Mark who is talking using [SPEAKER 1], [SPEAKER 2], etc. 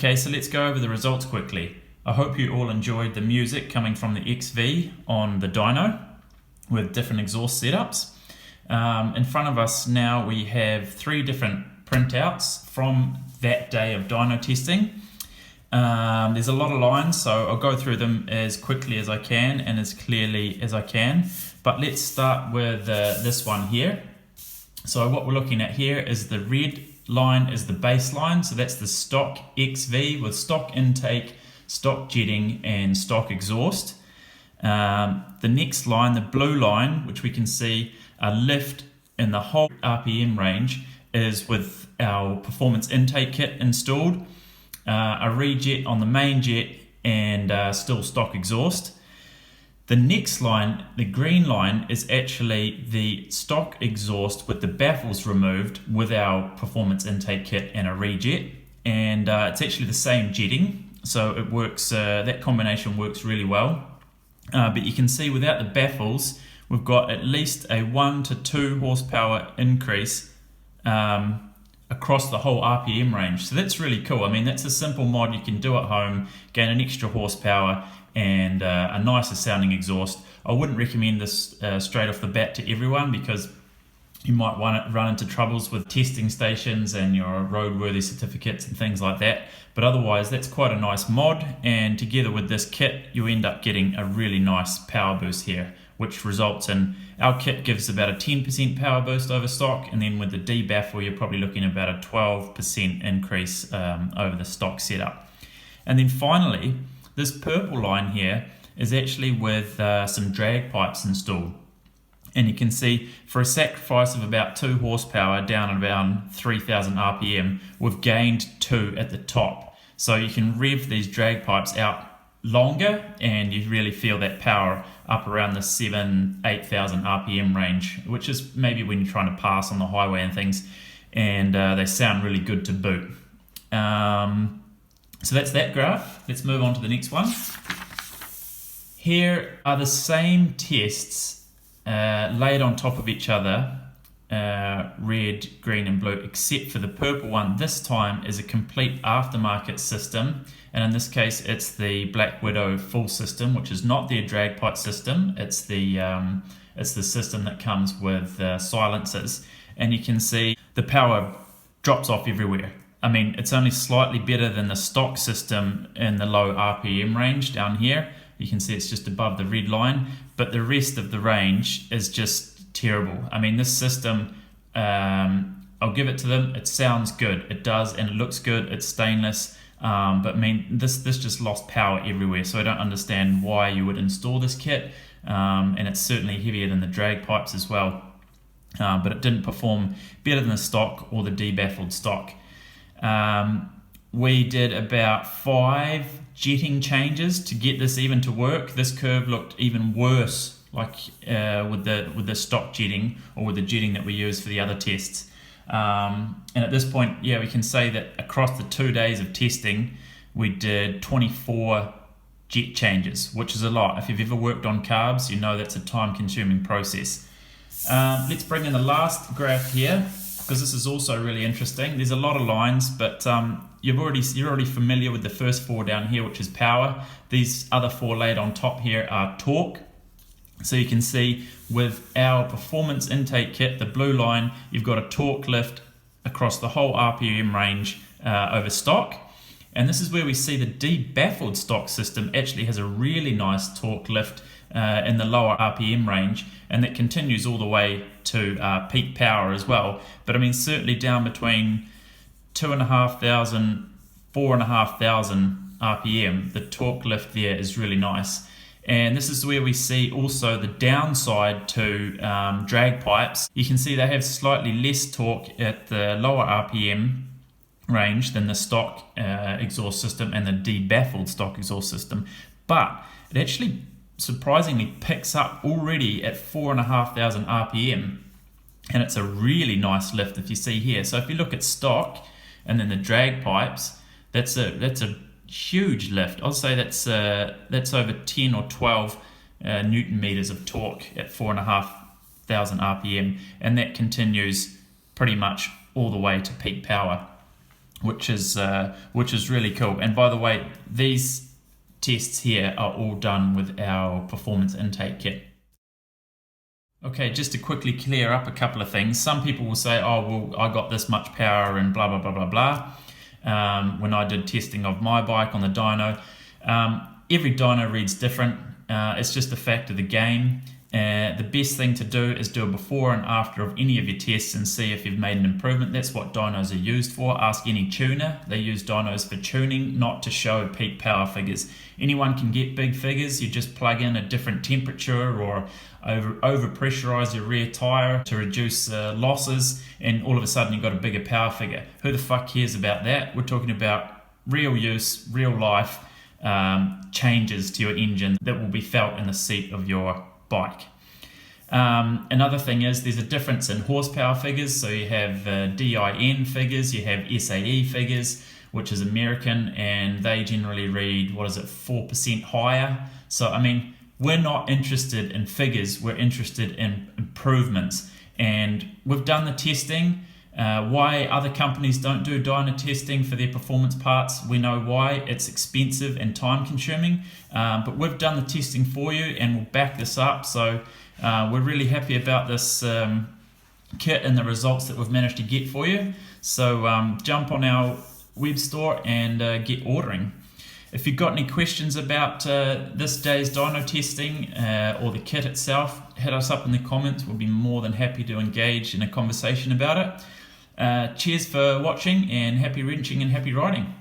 [SPEAKER 1] Okay, so let's go over the results quickly. I hope you all enjoyed the music coming from the XV on the dyno with different exhaust setups. In front of us now we have 3 different printouts from that day of dyno testing. There's a lot of lines, so I'll go through them as quickly as I can and as clearly as I can. But let's start with this one here. So what we're looking at here is the red line is the baseline, so that's the stock XV with stock intake, stock jetting and stock exhaust. The next line, the blue line, which we can see a lift in the whole RPM range, is with our performance intake kit installed, a rejet on the main jet and still stock exhaust. The next line, the green line, is actually the stock exhaust with the baffles removed with our performance intake kit and a rejet, and it's actually the same jetting, so it works. That combination works really well. But you can see without the baffles, we've got at least a 1 to 2 horsepower increase across the whole RPM range. So that's really cool. I mean, that's a simple mod you can do at home, gain an extra horsepower and a nicer sounding exhaust. I wouldn't recommend this straight off the bat to everyone, because you might run into troubles with testing stations and your roadworthy certificates and things like that. But otherwise, that's quite a nice mod, and together with this kit, you end up getting a really nice power boost here, which results in, our kit gives about a 10% power boost over stock, and then with the D-baffle, you're probably looking at about a 12% increase over the stock setup. And then finally, this purple line here is actually with some drag pipes installed. And you can see for a sacrifice of about 2 horsepower down at around 3000 RPM, we've gained 2 at the top. So you can rev these drag pipes out longer and you really feel that power up around the 7,000-8,000 RPM range, which is maybe when you're trying to pass on the highway and things, and they sound really good to boot. So that's that graph. Let's move on to the next one. Here are the same tests laid on top of each other, red, green and blue, except for the purple one this time is a complete aftermarket system, and in this case it's the Black Widow full system, which is not their drag pipe system. It's the system that comes with silencers, and you can see the power drops off everywhere. I mean, it's only slightly better than the stock system in the low RPM range down here. You can see it's just above the red line, but the rest of the range is just terrible. I mean, this system, I'll give it to them, it sounds good, it does, and it looks good, it's stainless, but I mean, this just lost power everywhere, so I don't understand why you would install this kit, and it's certainly heavier than the drag pipes as well, but it didn't perform better than the stock or the debaffled stock. We did about 5 jetting changes to get this even to work. This curve looked even worse, like with the stock jetting or with the jetting that we use for the other tests. And at this point, yeah, we can say that across the 2 days of testing, we did 24 jet changes, which is a lot. If you've ever worked on carbs, you know that's a time-consuming process. Let's bring in the last graph here, because this is also really interesting. There's a lot of lines, but you're already familiar with the first 4 down here, which is power. These other 4 laid on top here are torque. So you can see with our performance intake kit, the blue line, you've got a torque lift across the whole RPM range over stock. And this is where we see the debaffled stock system actually has a really nice torque lift in the lower RPM range, and that continues all the way to peak power as well. But I mean, certainly down between 2,500, 4,500 RPM, the torque lift there is really nice. And this is where we see also the downside to drag pipes. You can see they have slightly less torque at the lower RPM range than the stock exhaust system and the debaffled stock exhaust system, but it actually surprisingly picks up already at 4,500 RPM, and it's a really nice lift if you see here. So if you look at stock and then the drag pipes, that's a huge lift. I'll say that's over 10 or 12 Newton meters of torque at 4,500 RPM, and that continues pretty much all the way to peak power, which is really cool. And by the way, these tests here are all done with our performance intake kit. Okay, just to quickly clear up a couple of things. Some people will say, oh, well, I got this much power and blah, blah, blah, blah, blah. When I did testing of my bike on the dyno, every dyno reads different. It's just a fact of the game. The best thing to do is do a before and after of any of your tests and see if you've made an improvement. That's what dynos are used for. Ask any tuner. They use dynos for tuning, not to show peak power figures. Anyone can get big figures. You just plug in a different temperature or over pressurize your rear tire to reduce losses, and all of a sudden you've got a bigger power figure. Who the fuck cares about that? We're talking about real use, real life changes to your engine that will be felt in the seat of your bike. Another thing is there's a difference in horsepower figures. So you have DIN figures, you have SAE figures, which is American, and they generally read, 4% higher. So I mean, we're not interested in figures, we're interested in improvements. And we've done the testing. Why other companies don't do dyno testing for their performance parts, we know why. It's expensive and time consuming, but we've done the testing for you and we'll back this up. So we're really happy about this kit and the results that we've managed to get for you. So jump on our web store and get ordering. If you've got any questions about this day's dyno testing or the kit itself, hit us up in the comments. We'll be more than happy to engage in a conversation about it. Cheers for watching, and happy wrenching and happy riding.